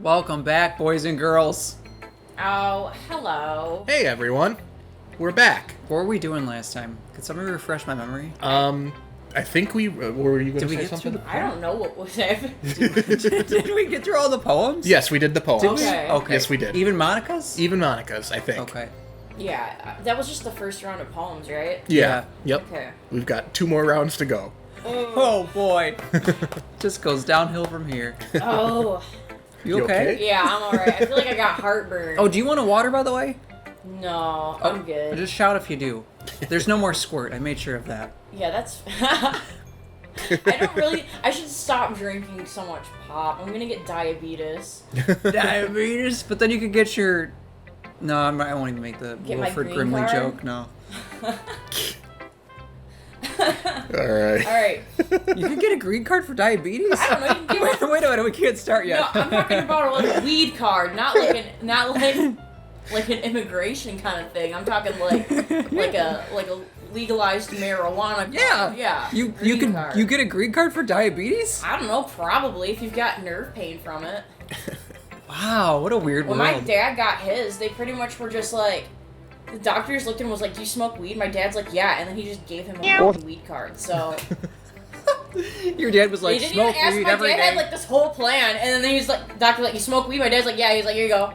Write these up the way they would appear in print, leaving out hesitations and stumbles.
Welcome back, boys and girls. Oh, hello. Hey everyone, we're back. What were we doing last time? Could somebody refresh my memory? I think we were you going to say something? I don't know what was happening. Did we get through all the poems? Yes, we did the poems. Okay. Okay. Yes, we did. Even Monica's? Even Monica's, I think. Okay. Yeah, that was just the first round of poems, right? Yeah. Yep. Okay. We've got 2 more rounds to go. Oh boy. Just goes downhill from here. Oh. You You okay? okay? Yeah, I'm alright. I feel like I got heartburn. Oh, do you want a water, by the way? No, I'm good. Just shout if you do. There's no more squirt. I made sure of that. Yeah, that's... I should stop drinking so much pop. I'm gonna get diabetes. Diabetes? But then you could get your... No, I won't even make the Get my Wilford green Brimley card? joke, no. Alright. Alright. You can get a green card for diabetes? I don't know, you can get one. Wait a minute, we can't start yet. No, I'm talking about a weed card, not like an immigration kind of thing. I'm talking like a legalized marijuana card. Yeah. Yeah. You card. get a green card for diabetes? I don't know, probably if you've got nerve pain from it. Wow, what a weird When world. my dad got his, they pretty much were just like, the doctors looked at him and was like, "Do you smoke weed?" My dad's like, "Yeah," and then he just gave him a weed card. So Your dad was like, he didn't smoke even ask. weed My every dad day. had like this whole plan, and then he's like, "Doctor, like, you smoke weed?" My dad's like, "Yeah." He's like, "Here you go."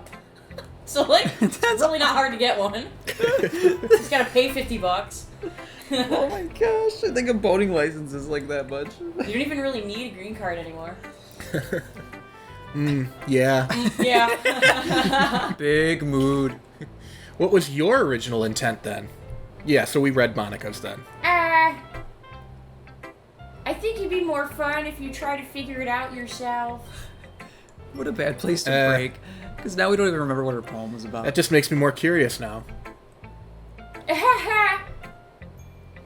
So like, it's really not hard to get one. Just gotta pay $50. Oh my gosh, I think a boating license is like that much. You don't even really need a green card anymore. Yeah. Yeah. Big mood. What was your original intent then? Yeah, so we read Monica's then. I think it'd be more fun if you try to figure it out yourself. What a bad place to break. Because now we don't even remember what her poem was about. That just makes me more curious now.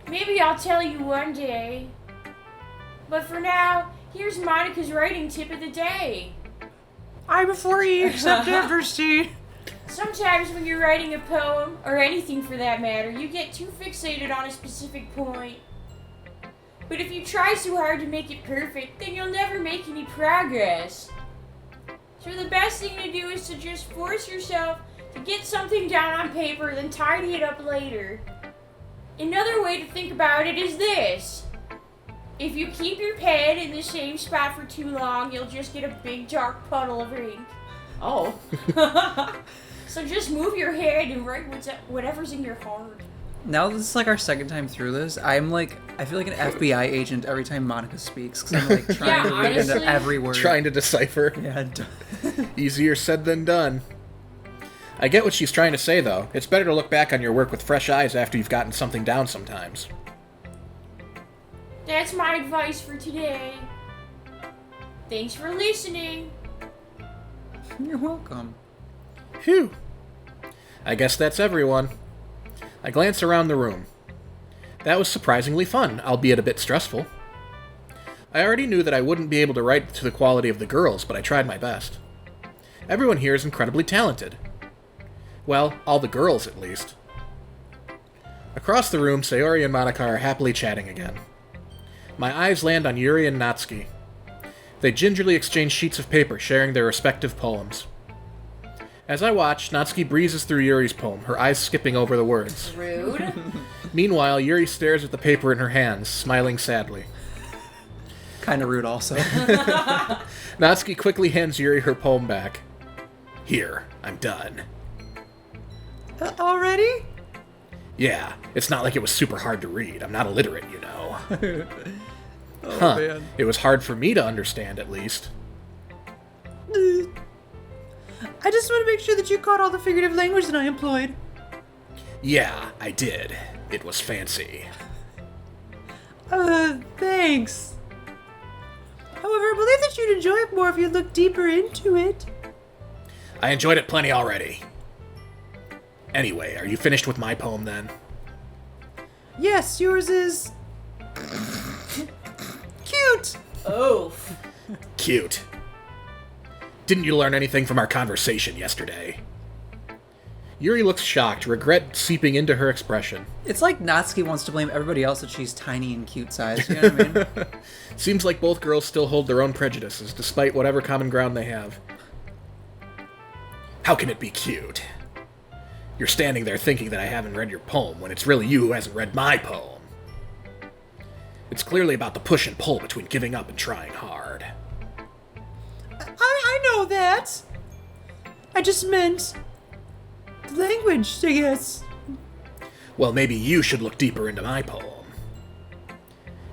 Maybe I'll tell you one day. But for now, here's Monica's writing tip of the day. I'm before E except after C. Sometimes when you're writing a poem, or anything for that matter, you get too fixated on a specific point. But if you try so hard to make it perfect, then you'll never make any progress. So the best thing to do is to just force yourself to get something down on paper, then tidy it up later. Another way to think about it is this. If you keep your pen in the same spot for too long, you'll just get a big dark puddle of ink. Oh. So just move your head and write whatever's in your heart. Now this is like our second time through this. I feel like an FBI agent every time Monica speaks. Because I'm like trying to read into honestly, every word. Trying to decipher. Yeah. Easier said than done. I get what she's trying to say, though. It's better to look back on your work with fresh eyes after you've gotten something down sometimes. That's my advice for today. Thanks for listening. You're welcome. Phew. I guess that's everyone. I glance around the room. That was surprisingly fun, albeit a bit stressful. I already knew that I wouldn't be able to write to the quality of the girls, but I tried my best. Everyone here is incredibly talented. Well, all the girls, at least. Across the room, Sayori and Monica are happily chatting again. My eyes land on Yuri and Natsuki. They gingerly exchange sheets of paper, sharing their respective poems. As I watch, Natsuki breezes through Yuri's poem, her eyes skipping over the words. Rude. Meanwhile, Yuri stares at the paper in her hands, smiling sadly. Kinda rude also. Natsuki quickly hands Yuri her poem back. Here, I'm done. Already? Yeah, it's not like it was super hard to read. I'm not illiterate, you know. Oh, man. It was hard for me to understand, at least. I just want to make sure that you caught all the figurative language that I employed. Yeah, I did. It was fancy. Thanks. However, I believe that you'd enjoy it more if you looked deeper into it. I enjoyed it plenty already. Anyway, are you finished with my poem then? Yes, yours is... cute! Oof. Cute. Didn't you learn anything from our conversation yesterday? Yuri looks shocked, regret seeping into her expression. It's like Natsuki wants to blame everybody else that she's tiny and cute size, you know what I mean? Seems like both girls still hold their own prejudices, despite whatever common ground they have. How can it be cute? You're standing there thinking that I haven't read your poem when it's really you who hasn't read my poem. It's clearly about the push and pull between giving up and trying hard. I know that. I just meant the language, I guess. Well, maybe you should look deeper into my poem.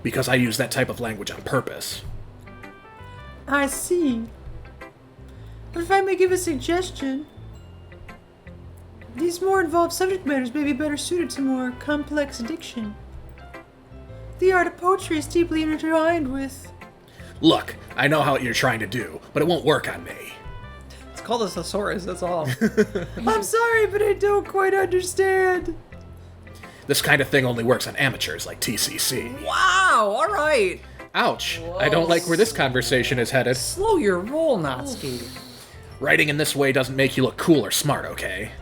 Because I use that type of language on purpose. I see. But if I may give a suggestion, these more involved subject matters may be better suited to more complex diction. The art of poetry is deeply intertwined with... Look, I know how you're trying to do, but it won't work on me. It's called a thesaurus, that's all. I'm sorry, but I don't quite understand. This kind of thing only works on amateurs like TCC. Wow, alright. Ouch, I don't like where this conversation is headed. Slow your roll, Natsuki. Writing in this way doesn't make you look cool or smart, okay?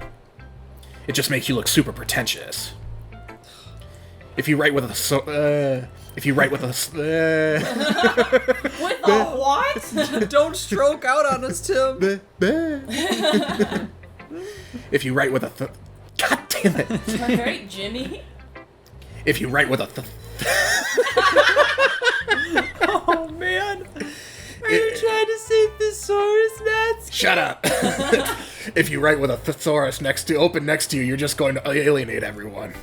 It just makes you look super pretentious. If you write with a With a what? Don't stroke out on us, Tim. If you write with a God damn it. Alright, Jimmy. If you write with a Oh, man. Are you trying to say thesaurus, Nats? Shut up. If you write with a thesaurus open next to you, you're just going to alienate everyone.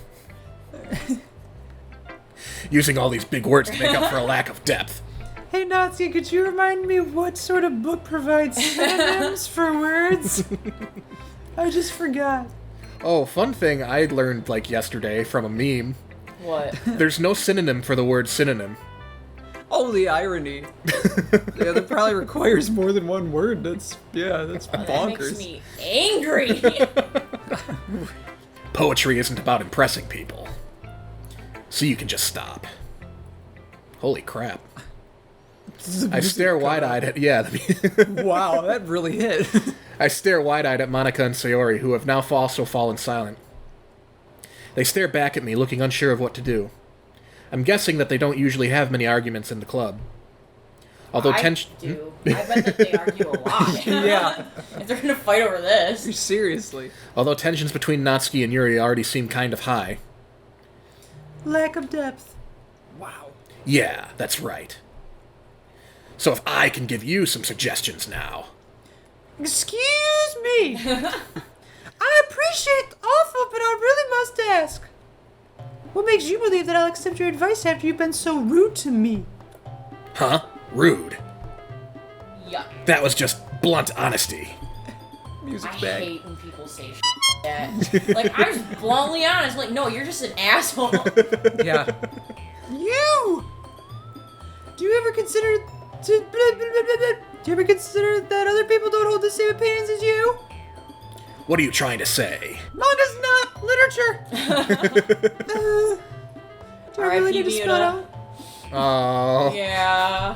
Using all these big words to make up for a lack of depth. Hey, Nazi, could you remind me what sort of book provides synonyms for words? I just forgot. Oh, fun thing I learned like yesterday from a meme. What? There's no synonym for the word synonym. Oh, the irony. Yeah, that probably requires more than one word. That's bonkers. That makes me angry. Poetry isn't about impressing people. So you can just stop. Holy crap. I stare wide-eyed at... Yeah. Wow, that really hit. I stare wide-eyed at Monica and Sayori, who have now also fallen silent. They stare back at me, looking unsure of what to do. I'm guessing that they don't usually have many arguments in the club. Although I do. I bet that they argue a lot. Yeah. If they're gonna fight over this. Seriously. Although tensions between Natsuki and Yuri already seem kind of high. Lack of depth. Wow. Yeah, that's right. So if I can give you some suggestions now... Excuse me. I appreciate the offer, but I really must ask. What makes you believe that I'll accept your advice after you've been so rude to me? Huh? Rude. Yuck. That was just blunt honesty. Music I bag. hate when people say that. Like, I'm just bluntly honest. Like, no, you're just an asshole. Yeah. You! Do you ever consider... Do you ever consider that other people don't hold the same opinions as you? What are you trying to say? Manga's not literature! Do I really need to spell out? Oh. Yeah.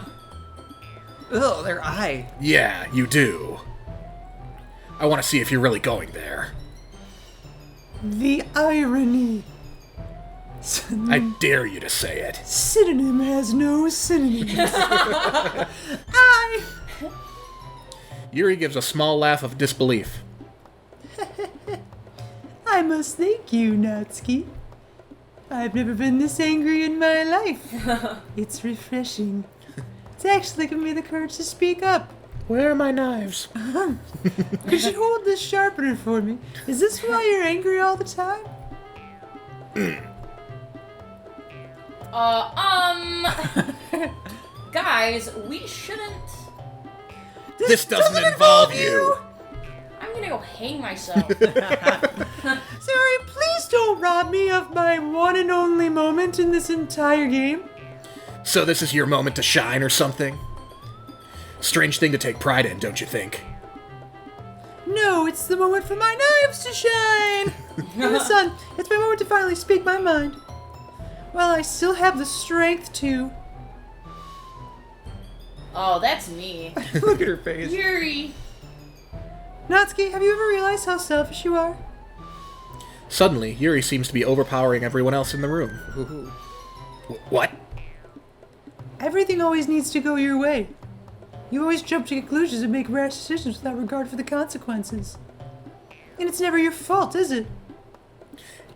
Ugh, their eye. Yeah, you do. I want to see if you're really going there. The irony. I dare you to say it. Synonym has no synonyms. Yuri gives a small laugh of disbelief. I must thank you, Natsuki. I've never been this angry in my life. It's refreshing. It's actually given me the courage to speak up. Where are my knives? Could you hold this sharpener for me? Is this why you're angry all the time? Guys, we shouldn't... This doesn't involve you! I'm gonna go hang myself. Sorry, please don't rob me of my one and only moment in this entire game. So this is your moment to shine or something? Strange thing to take pride in, don't you think? No, it's the moment for my knives to shine! And the sun, it's my moment to finally speak my mind. Well, I still have the strength to... Oh, that's me. Look at her face. Yuri. Natsuki, have you ever realized how selfish you are? Suddenly, Yuri seems to be overpowering everyone else in the room. Ooh. What? Everything always needs to go your way. You always jump to conclusions and make rash decisions without regard for the consequences. And it's never your fault, is it?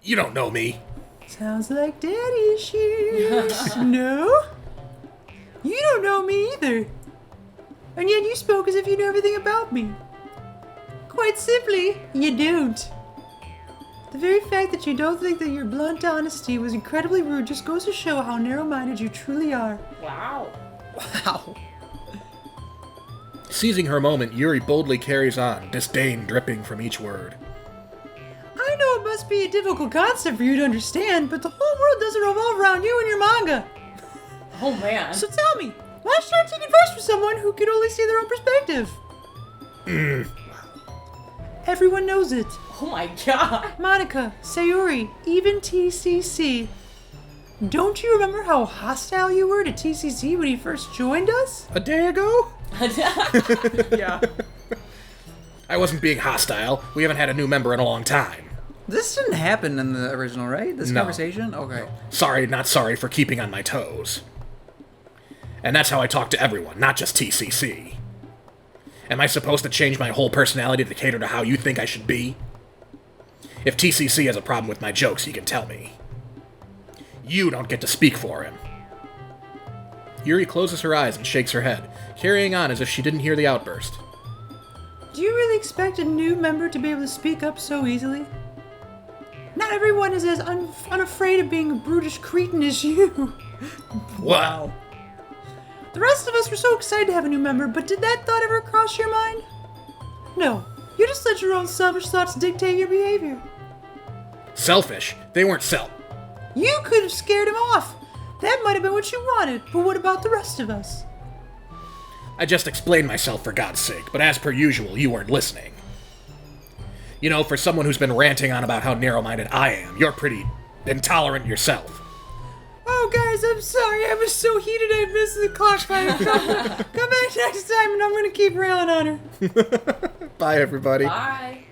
You don't know me. Sounds like daddy issues. No? You don't know me either. And yet you spoke as if you knew everything about me. Quite simply, you don't. The very fact that you don't think that your blunt honesty was incredibly rude just goes to show how narrow-minded you truly are. Wow. Wow. Seizing her moment, Yuri boldly carries on, disdain dripping from each word. I know it must be a difficult concept for you to understand, but the whole world doesn't revolve around you and your manga. Oh man. So tell me, why should I take advice from someone who can only see their own perspective? Everyone knows it. Oh my god. Monica, Sayuri, even TCC. Don't you remember how hostile you were to TCC when he first joined us? A day ago? Yeah. I wasn't being hostile. We haven't had a new member in a long time. This didn't happen in the original, right? This No. conversation? Okay. Sorry, not sorry for keeping on my toes. And that's how I talk to everyone, not just TCC. Am I supposed to change my whole personality to cater to how you think I should be? If TCC has a problem with my jokes, he can tell me. You don't get to speak for him. Yuri closes her eyes and shakes her head, carrying on as if she didn't hear the outburst. Do you really expect a new member to be able to speak up so easily? Not everyone is as unafraid of being a brutish cretin as you. Wow. The rest of us were so excited to have a new member, but did that thought ever cross your mind? No. You just let your own selfish thoughts dictate your behavior. Selfish? They weren't You could have scared him off. That might have been what you wanted, but what about the rest of us? I just explained myself for God's sake, but as per usual, you weren't listening. You know, for someone who's been ranting on about how narrow-minded I am, you're pretty intolerant yourself. Oh, guys, I'm sorry. I was so heated I missed the clock by a couple. Come back next time and I'm going to keep railing on her. Bye, everybody. Bye.